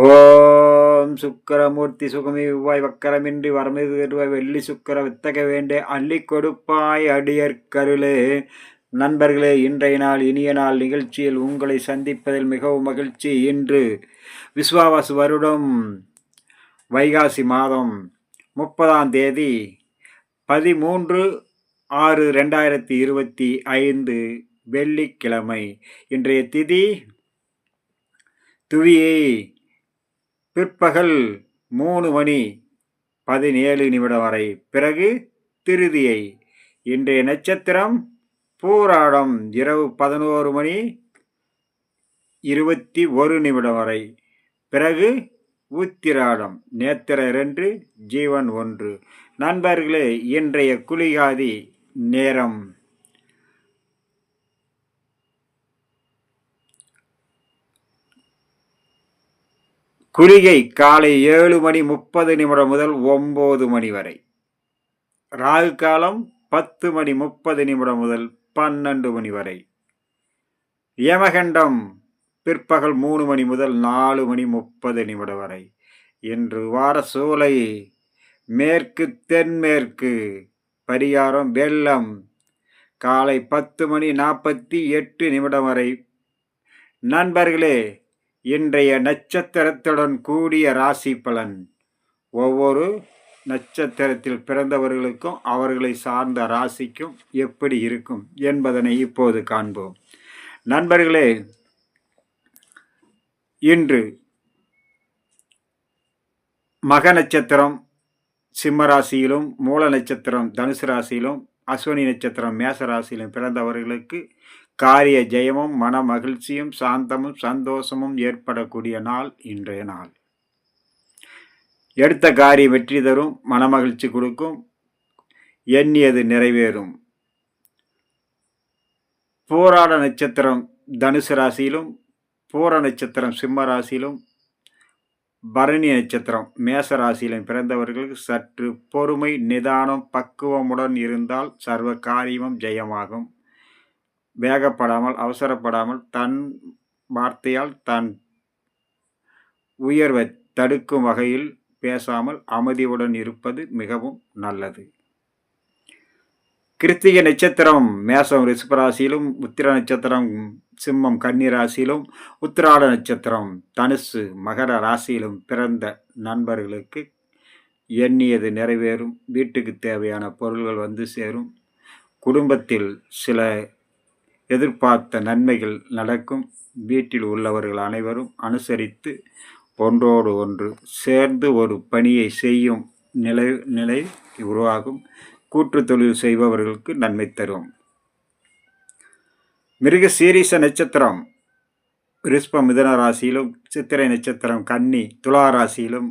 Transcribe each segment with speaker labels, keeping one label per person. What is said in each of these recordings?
Speaker 1: ஓம் சுக்கரமூர்த்தி சுகமிவாய் வக்கரமின்றி வரமிது தருவாய் வெள்ளி சுக்கர வித்தக வேண்டே அள்ளி கொடுப்பாய் அடியற்கருளே. நண்பர்களே, இன்றைய நாள் இனிய நாள் நிகழ்ச்சியில் உங்களை சந்திப்பதில் மிகவும் மகிழ்ச்சி. இன்று விஸ்வாவசு வருடம் வைகாசி மாதம் 30ஆம் தேதி 13/6/2025 வெள்ளிக்கிழமை. இன்றைய திதி துவியை பிற்பகல் 3:17 வரை, பிறகு திருதியை. இன்றைய நட்சத்திரம் பூராடம் இரவு 11:21 வரை, பிறகு உத்திராடம். நேத்திர 2, ஜீவன் 1. நண்பர்களே, இன்றைய குளிகாதி நேரம் குளிகை காலை 7:30 முதல் 9 வரை. ராகு காலம் 10:30 முதல் 12 வரை. யமகண்டம் பிற்பகல் 3 முதல் 4:30 வரை. இன்று வார சூலை மேற்கு தென்மேற்கு. பரிகாரம் வெள்ளம் காலை 10:48 வரை. நண்பர்களே, இன்றைய நட்சத்திரத்துடன் கூடிய ராசி பலன் ஒவ்வொரு நட்சத்திரத்தில் பிறந்தவர்களுக்கும் அவர்களை சார்ந்த ராசிக்கும் எப்படி இருக்கும் என்பதனை இப்போது காண்போம். நண்பர்களே, இன்று மக நட்சத்திரம் சிம்ம ராசியிலும், மூல நட்சத்திரம் தனுசு ராசியிலும், அஸ்வினி நட்சத்திரம் மேச ராசியிலும் பிறந்தவர்களுக்கு காரிய ஜெயமும் மன மகிழ்ச்சியும் சாந்தமும் சந்தோஷமும் ஏற்படக்கூடிய நாள் இன்றைய நாள். எடுத்த காரியம் வெற்றி தரும், மனமகிழ்ச்சி கொடுக்கும், எண்ணியது நிறைவேறும். பூராட நட்சத்திரம் தனுசு ராசியிலும், பூர நட்சத்திரம் சிம்ம ராசியிலும், பரணி நட்சத்திரம் மேச ராசியிலும் பிறந்தவர்களுக்கு சற்று பொறுமை நிதானம் பக்குவமுடன் இருந்தால் சர்வ காரியமும் ஜெயமாகும். வேகப்படாமல் அவசரப்படாமல் தன் வார்த்தையால் தன் உயர்வை தடுக்கும் வகையில் பேசாமல் அமைதியுடன் இருப்பது மிகவும் நல்லது. கிருத்திகை நட்சத்திரம் மேசம் ரிஷபராசியிலும், உத்திர நட்சத்திரம் சிம்மம் கன்னி ராசியிலும், உத்திராட நட்சத்திரம் தனுசு மகர ராசியிலும் பிறந்த நண்பர்களுக்கு எண்ணியது நிறைவேறும். வீட்டுக்கு தேவையான பொருள்கள் வந்து சேரும். குடும்பத்தில் சில எதிர்பார்த்த நன்மைகள் நடக்கும். வீட்டில் உள்ளவர்கள் அனைவரும் அனுசரித்து ஒன்றோடு ஒன்று சேர்ந்து ஒரு பணியை செய்யும் நிலை உருவாகும். கூட்டு தொழில் செய்பவர்களுக்கு நன்மை தரும். மிருக சீரிச நட்சத்திரம் ரிஷப மிதுன ராசியிலும், சித்திரை நட்சத்திரம் கன்னி துலா ராசியிலும்,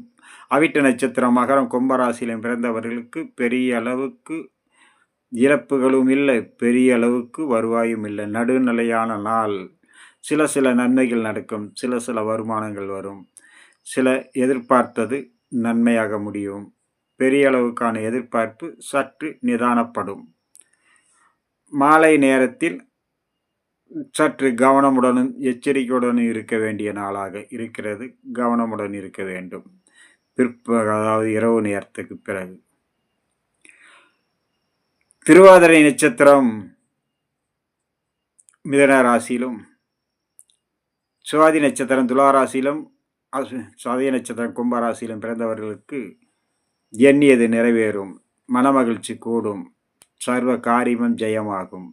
Speaker 1: அவிட்ட நட்சத்திரம் மகரம் கும்பராசியிலும் பிறந்தவர்களுக்கு பெரிய அளவுக்கு இழப்புகளும் இல்லை, பெரிய அளவுக்கு வருவாயும் இல்லை. நடுநிலையான நாள். சில நன்மைகள் நடக்கும், சில வருமானங்கள் வரும். சில எதிர்பார்த்தது நன்மையாக முடியும். பெரிய அளவுக்கான எதிர்பார்ப்பு சற்று நிதானப்படும். மாலை நேரத்தில் சற்று கவனமுடனும் எச்சரிக்கையுடனும் இருக்க வேண்டிய நாளாக இருக்கிறது. கவனமுடன் இருக்க வேண்டும். அதாவது இரவு நேரத்துக்கு பிறகு. திருவாதிரை நட்சத்திரம் மிதுன ராசியிலும், சுவாதி நட்சத்திரம் துலா ராசியிலும், சுவாதி நட்சத்திரம் கும்பராசியிலும் பிறந்தவர்களுக்கு எண்ணியது நிறைவேறும். மனமகிழ்ச்சி கூடும். சர்வ காரியமும் ஜெயமாகும்.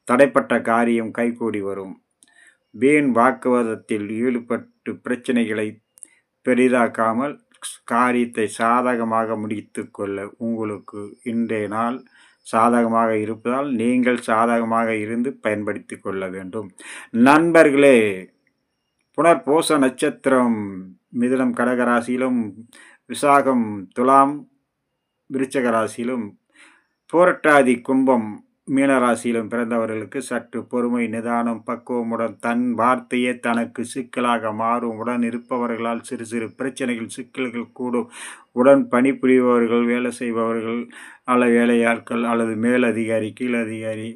Speaker 1: தடைப்பட்ட காரியம் கைகூடி வரும். வீண் வாக்குவாதத்தில் ஈடுபட்டு பிரச்சனைகளை பெரிதாக்காமல் காரியத்தை சாதகமாக முடித்து கொள்ள உங்களுக்கு இன்றைய நாள் சாதகமாக இருப்பதால் நீங்கள் சாதகமாக இருந்து பயன்படுத்தி கொள்ள வேண்டும். நண்பர்களே, புனர்பூச நட்சத்திரம் மிதுனம் கடகராசியிலும், விசாகம் துலாம் விருச்சக ராசியிலும், பூரட்டாதி கும்பம் மீனராசியிலும் பிறந்தவர்களுக்கு சற்று பொறுமை நிதானம் பக்குவமுடன் தன் வார்த்தையே தனக்கு சிக்கலாக மாறும். உடன் இருப்பவர்களால் சிறு பிரச்சனைகள் சிக்கல்கள் கூடும். உடன் பணிபுரிபவர்கள் வேலை செய்பவர்கள் அல்ல வேலையாட்கள் அல்லது மேலதிகாரி கீழதிகாரி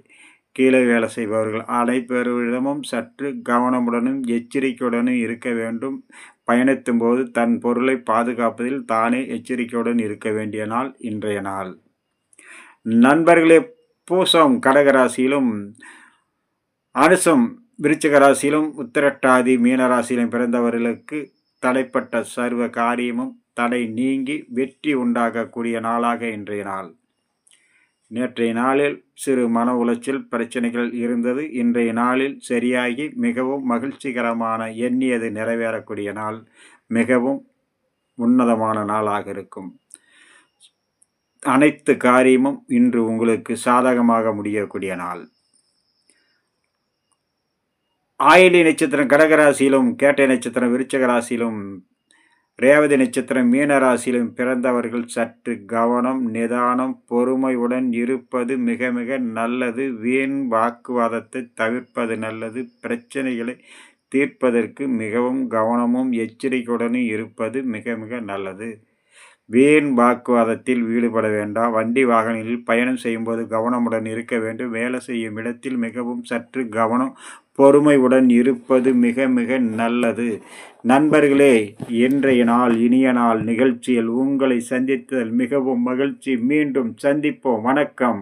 Speaker 1: கீழே வேலை செய்பவர்கள் அனைவரிடமும் சற்று கவனமுடனும் எச்சரிக்கையுடனும் இருக்க வேண்டும். பயணித்தும் போது தன் பொருளை பாதுகாப்பதில் தானே எச்சரிக்கையுடன் இருக்க வேண்டிய நாள் இன்றைய நாள். நண்பர்களே, பூசம் கடகராசியிலும், அனுசம் விருச்சிக ராசியிலும், உத்திரட்டாதி மீனராசியிலும் பிறந்தவர்களுக்கு தடைப்பட்ட சர்வ காரியமும் தடை நீங்கி வெற்றி உண்டாகக்கூடிய நாளாக இன்றைய நாள். நேற்றைய நாளில் சிறு மன உளைச்சல் பிரச்சனைகள் இருந்தது. இன்றைய நாளில் சரியாகி மிகவும் மகிழ்ச்சிகரமான எண்ணியது நிறைவேறக்கூடிய நாள், மிகவும் உன்னதமான நாளாக இருக்கும். அனைத்து காரியமும் இன்று உங்களுக்கு சாதகமாக முடியக்கூடிய நாள். ஆயிலி நட்சத்திரம் கடகராசியிலும், கேட்டை நட்சத்திரம் விருச்சிக ராசியிலும், ரேவதி நட்சத்திரம் மீனராசியிலும் பிறந்தவர்கள் சற்று கவனம், நிதானம், பொறுமையுடன் இருப்பது மிக மிக நல்லது. வீண் வாக்குவாதத்தை தவிர்ப்பது நல்லது. பிரச்சனைகளை தீர்ப்பதற்கு மிகவும் கவனமும் எச்சரிக்கையுடனும் இருப்பது மிக மிக நல்லது. வீண் வாக்குவாதத்தில் ஈடுபட வேண்டாம். வண்டி வாகனங்களில் பயணம் செய்யும்போது கவனமுடன் இருக்க வேண்டும். வேலை செய்யும் இடத்தில் மிகவும் சற்று கவனம், பொறுமையுடன் இருப்பது மிக மிக நல்லது. நண்பர்களே, இன்றைய நாள் இனிய நாள் நிகழ்ச்சியில் உங்களை சந்தித்ததில் மிகவும் மகிழ்ச்சி. மீண்டும் சந்திப்போம். வணக்கம்.